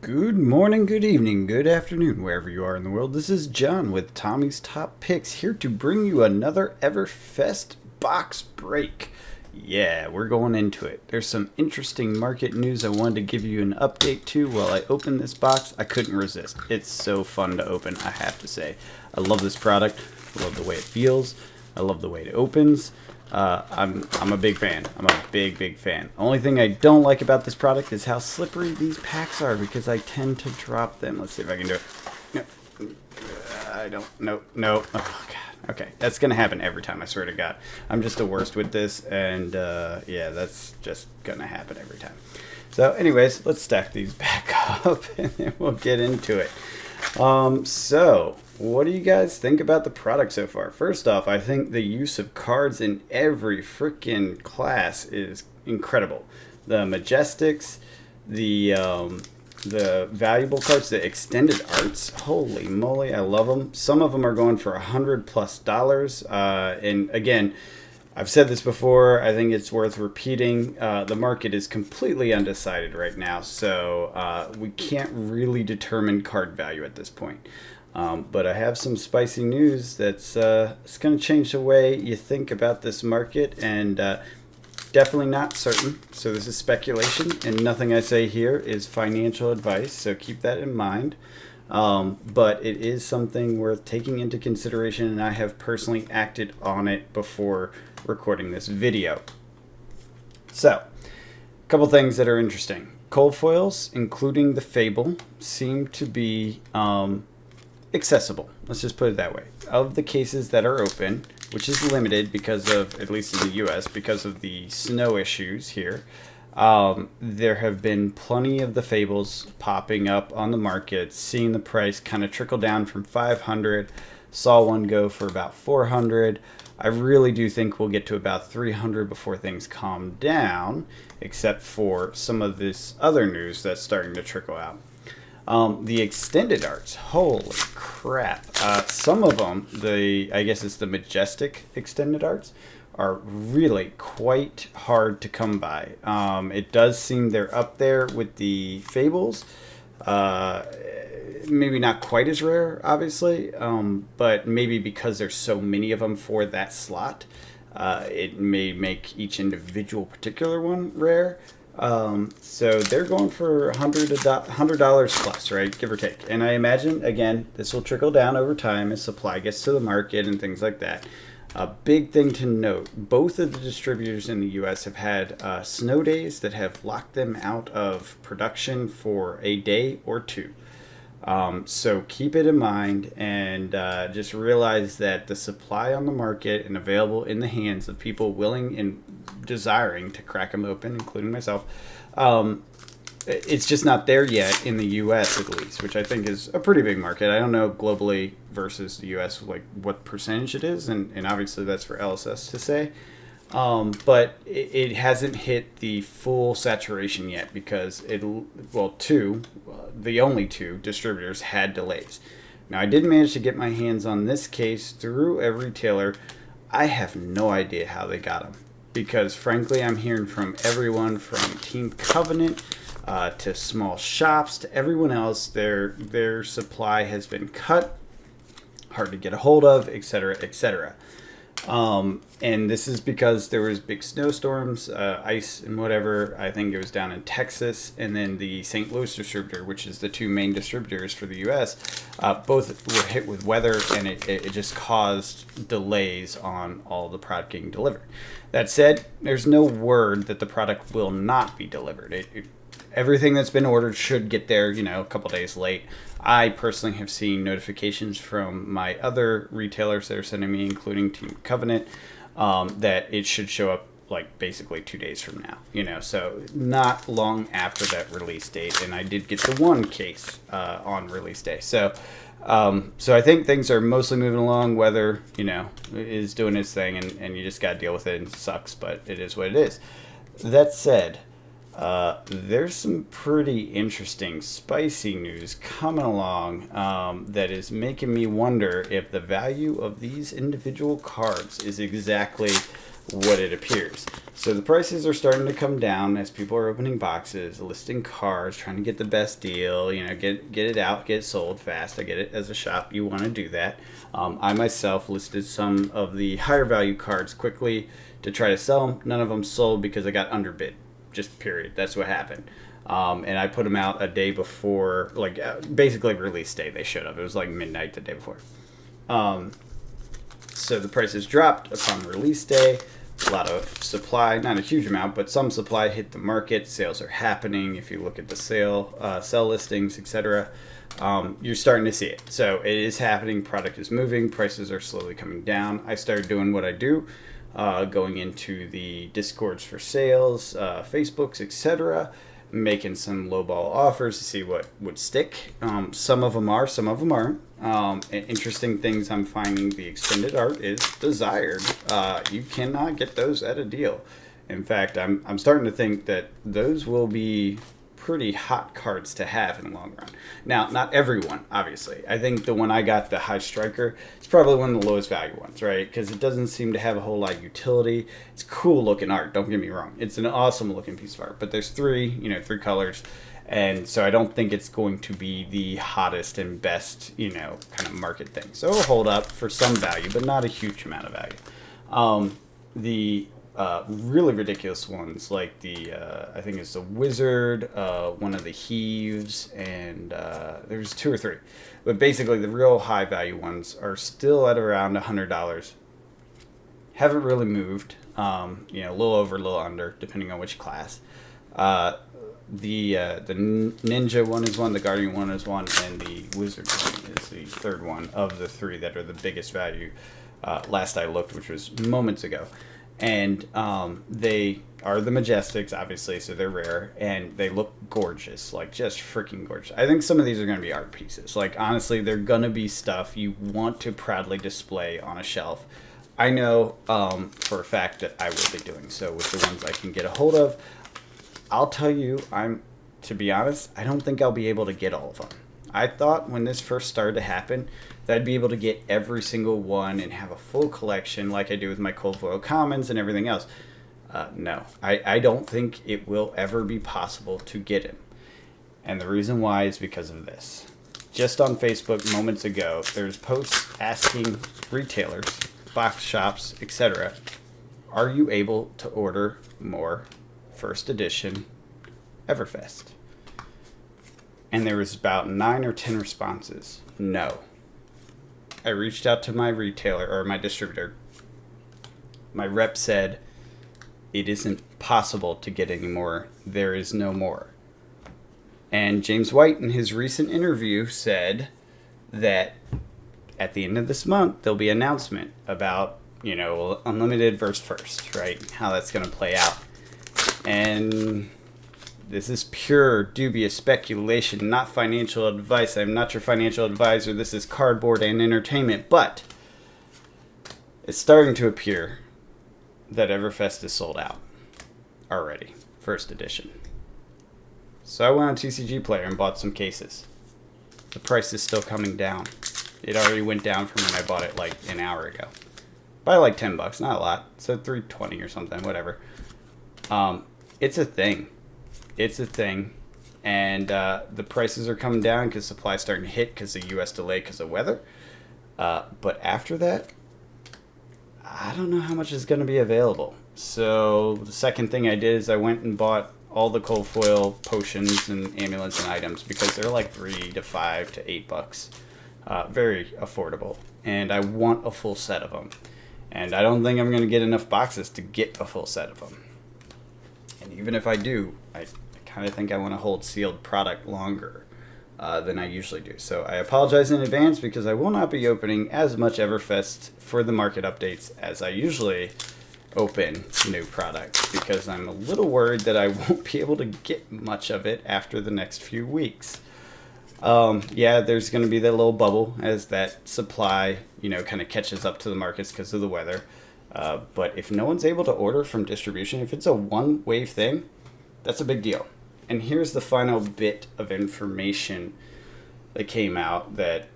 Good morning, good evening, good afternoon, wherever you are in the world. This is John with Tommy's Top Picks, here to bring you another Everfest box break. Yeah, we're going into it. There's some interesting market news I wanted to give you an update to while I open this box. I couldn't resist. It's so fun to open, I have to say. I love this product. I love the way it feels. I love the way it opens. I'm a big fan. I'm a big fan. Only thing I don't like about this product is how slippery these packs are because I tend to drop them. Let's see if I can do it. No, I don't. No. Oh God. Okay, that's gonna happen every time. I swear to God. I'm just the worst with this, and yeah, that's just gonna happen every time. So, anyways, let's stack these back up, and then we'll get into it. So, what do you guys think about the product so far? First off, I think the use of cards in every freaking class is incredible. The Majestics, the valuable cards, the extended arts, holy moly, I love them. Some of them are going for $100+. And again, I've said this before. I think it's worth repeating. The market is completely undecided right now, so we can't really determine card value at this point. But I have some spicy news that's it's going to change the way you think about this market, and definitely not certain. So this is speculation, and nothing I say here is financial advice, so keep that in mind. But it is something worth taking into consideration, and I have personally acted on it before recording this video. So, a couple things that are interesting. Cold foils, including the Fable, seem to be accessible. Let's just put it that way. Of the cases that are open, which is limited because of, at least in the US, because of the snow issues here, there have been plenty of the Fables popping up on the market, seeing the price kind of trickle down from 500. Saw one go for about 400. I really do think we'll get to about 300 before things calm down, except for some of this other news that's starting to trickle out. The extended arts, holy crap. Some of them, I guess it's the Majestic extended arts, are really quite hard to come by. It does seem they're up there with the Fables. Maybe not quite as rare, obviously, but maybe because there's so many of them for that slot, it may make each individual particular one rare. So they're going for $100 plus, right? Give or take. And I imagine, again, this will trickle down over time as supply gets to the market and things like that. A big thing to note, both of the distributors in the US have had snow days that have locked them out of production for a day or two. So keep it in mind, and just realize that the supply on the market and available in the hands of people willing and desiring to crack them open, including myself, it's just not there yet in the US at least, which I think is a pretty big market. I don't know globally versus the US like what percentage it is, and obviously that's for LSS to say. But it hasn't hit the full saturation yet because the only two distributors had delays. Now I did manage to get my hands on this case through a retailer. I have no idea how they got them because frankly I'm hearing from everyone from Team Covenant to small shops to everyone else. Their supply has been cut, hard to get a hold of, etc., etc. And this is because there was big snowstorms, ice and whatever. I think it was down in Texas, and then the St. Louis distributor, which is the two main distributors for the U.S., both were hit with weather, and it just caused delays on all the product getting delivered. That said, there's no word that the product will not be delivered. Everything that's been ordered should get there, a couple days late. I personally have seen notifications from my other retailers that are sending me, including Team Covenant, that it should show up like basically 2 days from now, so not long after that release date. And I did get the one case on release day. So I think things are mostly moving along. Weather, is doing its thing, and you just got to deal with it. And it sucks, but it is what it is. That said, there's some pretty interesting, spicy news coming along that is making me wonder if the value of these individual cards is exactly what it appears. So the prices are starting to come down as people are opening boxes, listing cards, trying to get the best deal, get it out, get it sold fast. I get it. As a shop, you want to do that. I myself listed some of the higher value cards quickly to try to sell them. None of them sold because I got underbid. Just period. That's what happened. And I put them out a day before, basically release day. They should have. It was like midnight the day before. So the prices dropped upon release day. A lot of supply, not a huge amount, but some supply hit the market. Sales are happening. If you look at the sell listings, etc., you're starting to see it. So it is happening. Product is moving. Prices are slowly coming down. I started doing what I do, going into the Discords for sales, Facebooks, etc., making some lowball offers to see what would stick. Some of them are, some of them aren't. Interesting things I'm finding, the extended art is desired. You cannot get those at a deal. In fact, I'm starting to think that those will be pretty hot cards to have in the long run. Now, not everyone, obviously. I think the one I got, the High Striker, is probably one of the lowest value ones, right? Because it doesn't seem to have a whole lot of utility. It's cool looking art, don't get me wrong. It's an awesome looking piece of art, but there's three colors. And so I don't think it's going to be the hottest and best, kind of market thing. So it'll hold up for some value, but not a huge amount of value. The really ridiculous ones, like the I think it's the Wizard, one of the Heaves, and there's two or three. But basically, the real high value ones are still at around $100. Haven't really moved. A little over, a little under, depending on which class. The Ninja one is one, the Guardian one is one, and the Wizard one is the third one of the three that are the biggest value. Last I looked, which was moments ago. And they are the Majestics, obviously, so they're rare, and they look gorgeous, like just freaking gorgeous. I think some of these are going to be art pieces. Like, honestly, they're going to be stuff you want to proudly display on a shelf. I know for a fact that I will be doing so with the ones I can get a hold of. I'll tell you, to be honest, I don't think I'll be able to get all of them. I thought when this first started to happen that I'd be able to get every single one and have a full collection like I do with my Cold Foil Commons and everything else. No, I don't think it will ever be possible to get him. And the reason why is because of this. Just on Facebook moments ago, there's posts asking retailers, box shops, etc., are you able to order more first edition Everfest? And there was about 9 or 10 responses. No. I reached out to my retailer or my distributor. My rep said, it isn't possible to get any more. There is no more. And James White, in his recent interview, said that at the end of this month, there'll be an announcement about, unlimited versus first, right? How that's going to play out. And this is pure dubious speculation, not financial advice. I'm not your financial advisor. This is cardboard and entertainment. But it's starting to appear that Everfest is sold out already, first edition. So I went on TCG Player and bought some cases. The price is still coming down. It already went down from when I bought it like an hour ago. By like $10, not a lot. So $3.20 or something, whatever. It's a thing. It's a thing. And the prices are coming down because supply is starting to hit because of U.S. delay because of weather. But after that, I don't know how much is going to be available. So the second thing I did is I went and bought all the cold foil potions and amulets and items because they're like $3 to $5 to $8. Very affordable. And I want a full set of them. And I don't think I'm going to get enough boxes to get a full set of them. And even if I do, I kind of think I want to hold sealed product longer than I usually do. So I apologize in advance because I will not be opening as much Everfest for the market updates as I usually open new product because I'm a little worried that I won't be able to get much of it after the next few weeks. Yeah, there's going to be that little bubble as that supply, kind of catches up to the markets because of the weather. But if no one's able to order from distribution, if it's a one-wave thing, that's a big deal. And here's the final bit of information that came out that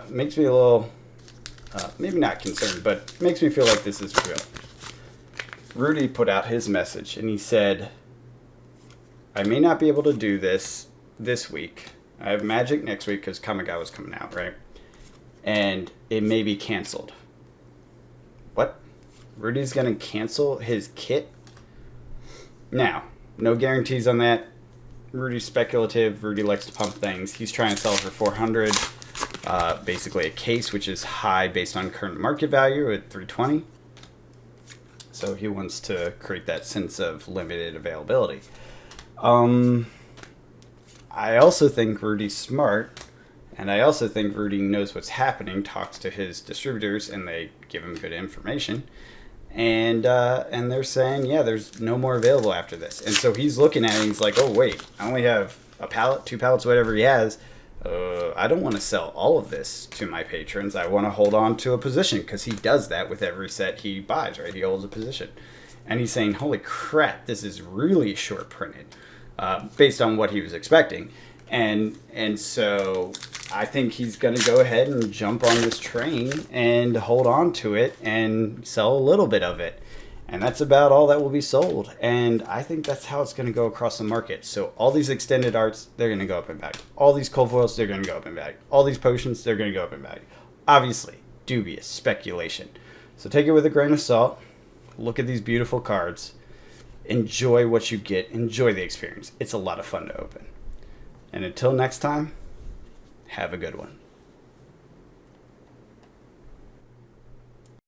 makes me a little, maybe not concerned, but makes me feel like this is real. Rudy put out his message, and he said, I may not be able to do this week. I have Magic next week because Kamigawa's coming out, right? And it may be canceled. What? Rudy's going to cancel his kit? Now, no guarantees on that. Rudy's speculative. Rudy likes to pump things. He's trying to sell for $400. Basically a case, which is high based on current market value at $320. So he wants to create that sense of limited availability. I also think Rudy's smart, and I also think Rudy knows what's happening, talks to his distributors, and they give him good information. And they're saying, yeah, there's no more available after this. And so he's looking at it and he's like, oh, wait, I only have a pallet, 2 pallets, whatever he has. I don't want to sell all of this to my patrons. I want to hold on to a position, because he does that with every set he buys, right? He holds a position. And he's saying, holy crap, this is really short printed, based on what he was expecting. And so I think he's going to go ahead and jump on this train and hold on to it and sell a little bit of it. And that's about all that will be sold. And I think that's how it's going to go across the market. So all these extended arts, they're going to go up in value. All these cold foils, they're going to go up in value. All these potions, they're going to go up in value. Obviously, dubious speculation. So take it with a grain of salt. Look at these beautiful cards. Enjoy what you get. Enjoy the experience. It's a lot of fun to open. And until next time, have a good one.